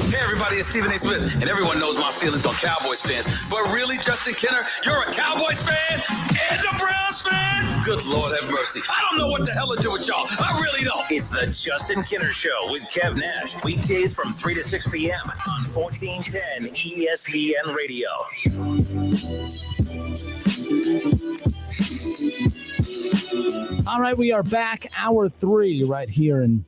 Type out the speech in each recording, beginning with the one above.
Hey everybody, it's Stephen A. Smith, and everyone knows my feelings on Cowboys fans. But really, Justin Kenner, you're a Cowboys fan and a Browns fan? Good Lord have mercy. I don't know what the hell to do with y'all. I really don't. It's the Justin Kenner Show with Kev Nash. Weekdays from 3 to 6 p.m. on 1410 ESPN Radio. All right, we are back, hour 3 right here in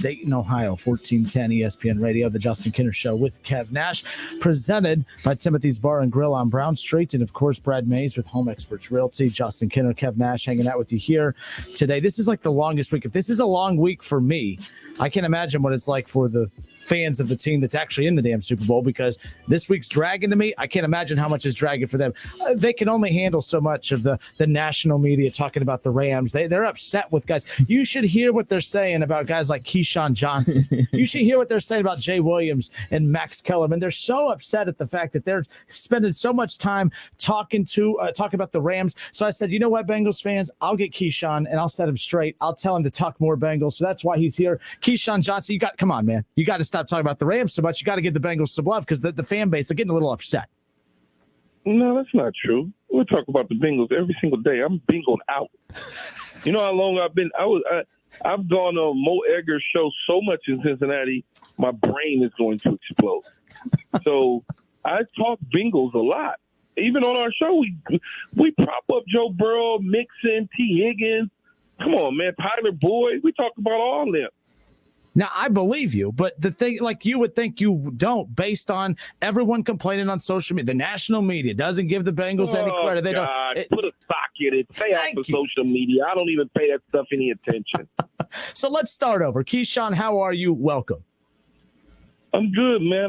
Dayton, Ohio, 1410 ESPN Radio, the Justin Kenner Show with Kev Nash, presented by Timothy's Bar and Grill on Brown Street, and of course, Brad Mays with Home Experts Realty. Justin Kenner, Kev Nash hanging out with you here today. This is like the longest week. If this is a long week for me, I can't imagine what it's like for the fans of the team that's actually in the damn Super Bowl, because this week's dragging to me. I can't imagine how much is dragging for them. They can only handle so much of the national media talking about the Rams. They're upset with guys. You should hear what they're saying about guys like Keyshawn Johnson. You should hear what they're saying about Jay Williams and Max Kellerman. They're so upset at the fact that they're spending so much time talking about the Rams. So I said, you know what, Bengals fans, I'll get Keyshawn and I'll set him straight. I'll tell him to talk more Bengals. So that's why he's here. Keyshawn Johnson, come on, man. You got to stop talking about the Rams so much. You got to give the Bengals some love, because the fan base, they're getting a little upset. No, that's not true. We'll talk about the Bengals every single day. I'm bingoed out. You know how long I've been? I've gone on Mo Egger's show so much in Cincinnati, my brain is going to explode. So I talk Bengals a lot. Even on our show, we prop up Joe Burrow, Mixon, T. Higgins. Come on, man, Tyler Boyd. We talk about all of them. Now, I believe you, but the thing, like, you would think you don't, based on everyone complaining on social media. The national media doesn't give the Bengals any credit. They don't. Put a sock in it. Stay out of social media. I don't even pay that stuff any attention. So let's start over. Keyshawn, how are you? Welcome. I'm good, man.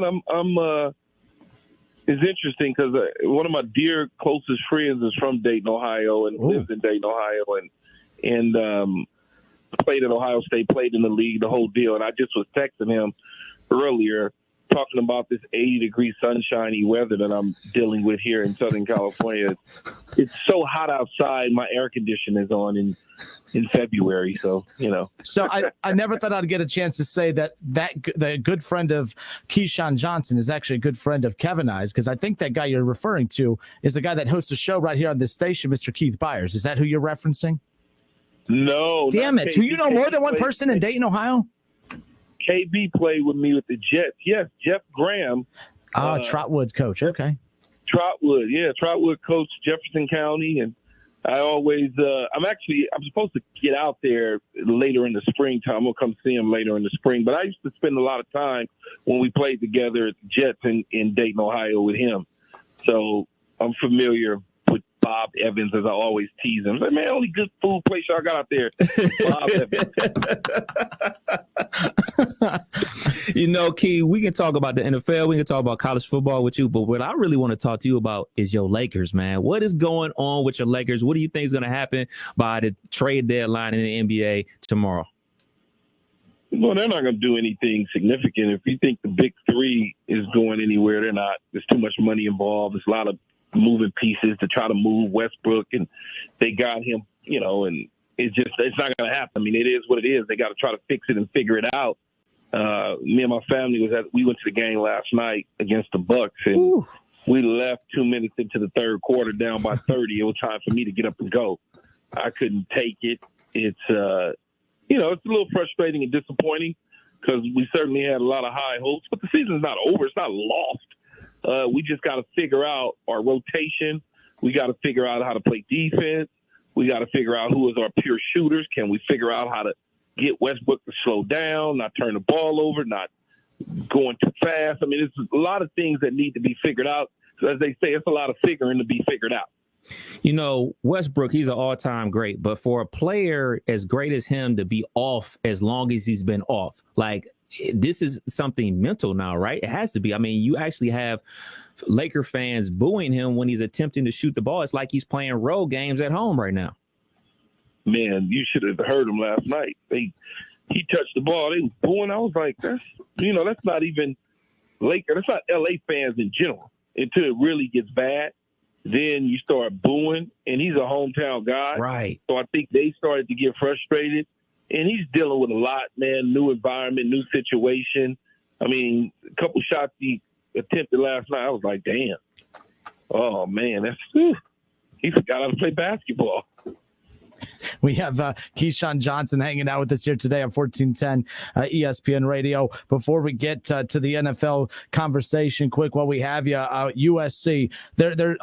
It's interesting because one of my dear closest friends is from Dayton, Ohio, and lives in Dayton, Ohio, and played at Ohio State, played in the league, the whole deal. And I just was texting him earlier talking about this 80-degree sunshiny weather that I'm dealing with here in Southern California. It's so hot outside. My air conditioner is on in February. So, you know. So I never thought I'd get a chance to say that the good friend of Keyshawn Johnson is actually a good friend of Kevin I's, because I think that guy you're referring to is the guy that hosts a show right here on this station, Mr. Keith Byers. Is that who you're referencing? No. Damn it. Do you know more than one person in Dayton, Ohio? KB played with me with the Jets. Yes, Jeff Graham. Trotwood's coach. Okay. Trotwood, yeah. Trotwood coached Jefferson County. And I always, I'm supposed to get out there later in the springtime. I'm going to come see him later in the spring. But I used to spend a lot of time when we played together at the Jets in Dayton, Ohio with him. So I'm familiar with Bob Evans, as I always tease him. Like, man, only good food place y'all got out there. Bob Evans. You know, Key, we can talk about the NFL. We can talk about college football with you. But what I really want to talk to you about is your Lakers, man. What is going on with your Lakers? What do you think is going to happen by the trade deadline in the NBA tomorrow? Well, they're not going to do anything significant. If you think the big three is going anywhere, they're not. There's too much money involved. There's a lot of moving pieces to try to move Westbrook, and they got him, you know, and it's not going to happen. I mean, it is what it is. They got to try to fix it and figure it out. Me and my family we went to the game last night against the Bucks, and we left 2 minutes into the third quarter down by 30. It was time for me to get up and go. I couldn't take it. It's, it's a little frustrating and disappointing because we certainly had a lot of high hopes, but the season's not over. It's not lost. We just got to figure out our rotation. We got to figure out how to play defense. We got to figure out who is our pure shooters. Can we figure out how to get Westbrook to slow down, not turn the ball over, not going too fast? I mean, it's a lot of things that need to be figured out. So as they say, it's a lot of figuring to be figured out. You know, Westbrook, he's an all-time great. But for a player as great as him to be off as long as he's been off, like, this is something mental now, right? It has to be. I mean, you actually have Laker fans booing him when he's attempting to shoot the ball. It's like he's playing road games at home right now. Man, you should have heard him last night. He touched the ball. They was booing. I was like, that's not even Laker. That's not LA fans in general. Until it really gets bad, then you start booing. And he's a hometown guy. Right. So I think they started to get frustrated. And he's dealing with a lot, man. New environment, new situation. I mean, couple shots he attempted last night, I was like, damn. Oh, man, he forgot how to play basketball. We have Keyshawn Johnson hanging out with us here today on 1410 ESPN Radio. Before we get to the NFL conversation, quick, while we have you, USC.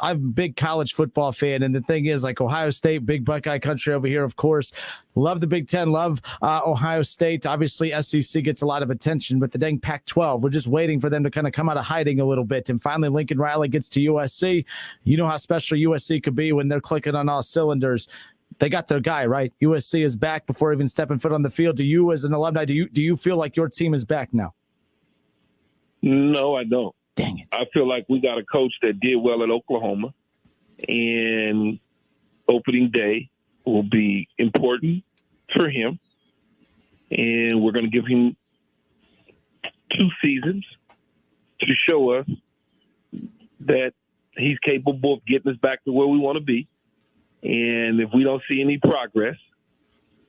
I'm a big college football fan, and the thing is, like Ohio State, big Buckeye country over here, of course. Love the Big Ten, love Ohio State. Obviously, SEC gets a lot of attention, but the dang Pac-12, we're just waiting for them to kind of come out of hiding a little bit. And finally, Lincoln Riley gets to USC. You know how special USC could be when they're clicking on all cylinders. They got their guy, right? USC is back before even stepping foot on the field. Do you, as an alumni, do you feel like your team is back now? No, I don't. Dang it. I feel like we got a coach that did well at Oklahoma, and opening day will be important for him. And we're going to give him 2 seasons to show us that he's capable of getting us back to where we want to be. And if we don't see any progress,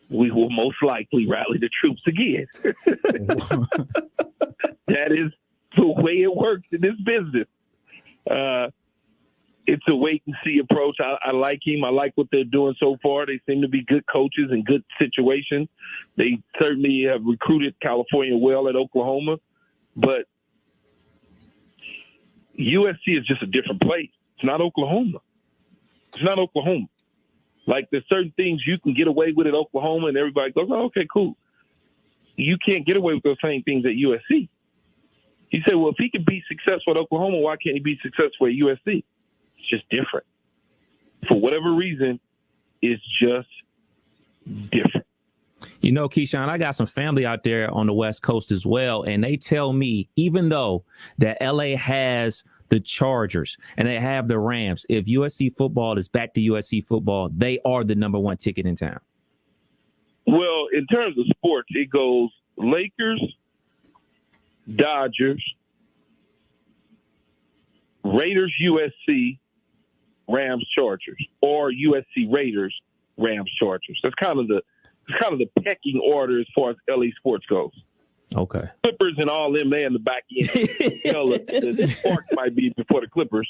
we will most likely rally the troops again. That is the way it works in this business. It's a wait-and-see approach. I like him. I like what they're doing so far. They seem to be good coaches in good situations. They certainly have recruited California well at Oklahoma. But USC is just a different place. It's not Oklahoma. It's not Oklahoma. Like, there's certain things you can get away with at Oklahoma, and everybody goes, oh, okay, cool. You can't get away with those same things at USC. You say, well, if he can be successful at Oklahoma, why can't he be successful at USC? It's just different. For whatever reason, it's just different. You know, Keyshawn, I got some family out there on the West Coast as well, and they tell me, even though that LA has the Chargers and they have the Rams, if USC football is back to USC football, they are the number 1 ticket in town. Well, in terms of sports, it goes Lakers, Dodgers, Raiders, USC, Rams, Chargers, or USC Raiders, Rams, Chargers. That's kind of the pecking order as far as LA sports goes. Okay. Clippers and all them, they in the back end. The Sparks might be before the Clippers.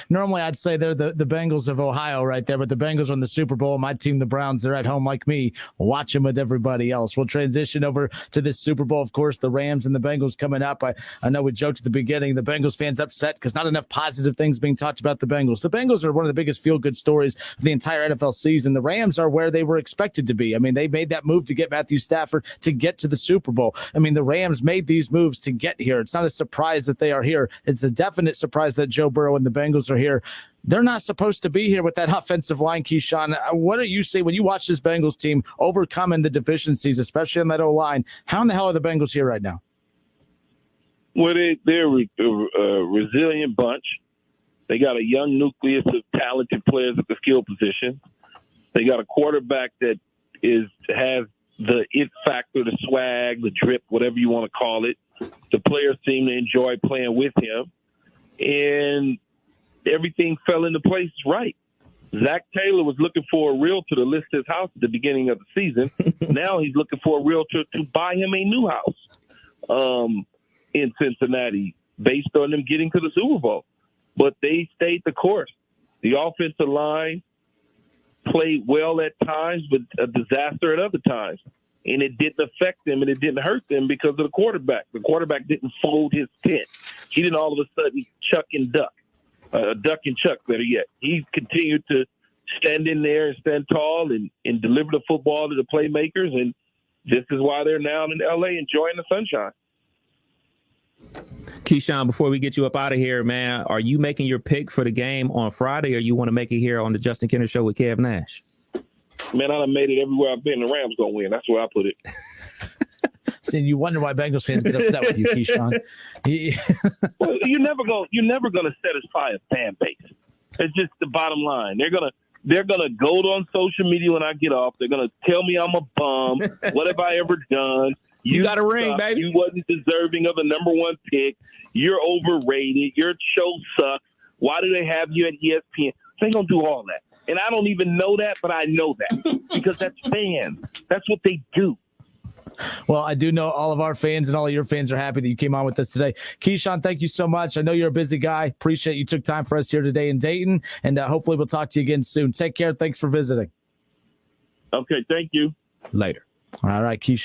Normally, I'd say they're the Bengals of Ohio right there, but the Bengals are in the Super Bowl. My team, the Browns, they're at home like me, watching with everybody else. We'll transition over to this Super Bowl. Of course, the Rams and the Bengals coming up. I know we joked at the beginning, the Bengals fans upset because not enough positive things being talked about the Bengals. The Bengals are one of the biggest feel-good stories of the entire NFL season. The Rams are where they were expected to be. I mean, they made that move to get Matthew Stafford to get to the Super Bowl. I mean, the Rams made these moves to get here. It's not a surprise that they are here. It's a definite surprise that Joe Burrow and the Bengals are here. They're not supposed to be here with that offensive line, Keyshawn. What do you see when you watch this Bengals team overcoming the deficiencies, especially on that O-line? How in the hell are the Bengals here right now? Well, they're a resilient bunch. They got a young nucleus of talented players at the skill position. They got a quarterback that has the it factor, the swag, the drip, whatever you want to call it. The players seem to enjoy playing with him. And everything fell into place right. Zach Taylor was looking for a realtor to list his house at the beginning of the season. Now he's looking for a realtor to buy him a new house in Cincinnati based on them getting to the Super Bowl. But they stayed the course. The offensive line played well at times, but a disaster at other times. And it didn't affect them and it didn't hurt them because of the quarterback. The quarterback didn't fold his tent. He didn't all of a sudden chuck and duck. Duck and chuck, better yet. He continued to stand in there and stand tall and deliver the football to the playmakers. And this is why they're now in L.A. enjoying the sunshine. Keyshawn, before we get you up out of here, man, are you making your pick for the game on Friday, or you want to make it here on the Justin Kenner Show with Kev Nash? Man, I done made it everywhere I've been. The Rams going to win. That's where I put it. See, you wonder why Bengals fans get upset with you, Keyshawn. Well, you're never going to satisfy a fan base. It's just the bottom line. They're gonna go on social media when I get off. They're gonna tell me I'm a bum. What have I ever done? You got a ring, baby. You wasn't deserving of a number 1 pick. You're overrated. Your show sucks. Why do they have you at ESPN? They gonna do all that. And I don't even know that, but I know that because that's fans. That's what they do. Well, I do know all of our fans and all of your fans are happy that you came on with us today. Keyshawn, thank you so much. I know you're a busy guy. Appreciate you took time for us here today in Dayton, and hopefully we'll talk to you again soon. Take care. Thanks for visiting. Okay, thank you. Later. All right, Keyshawn.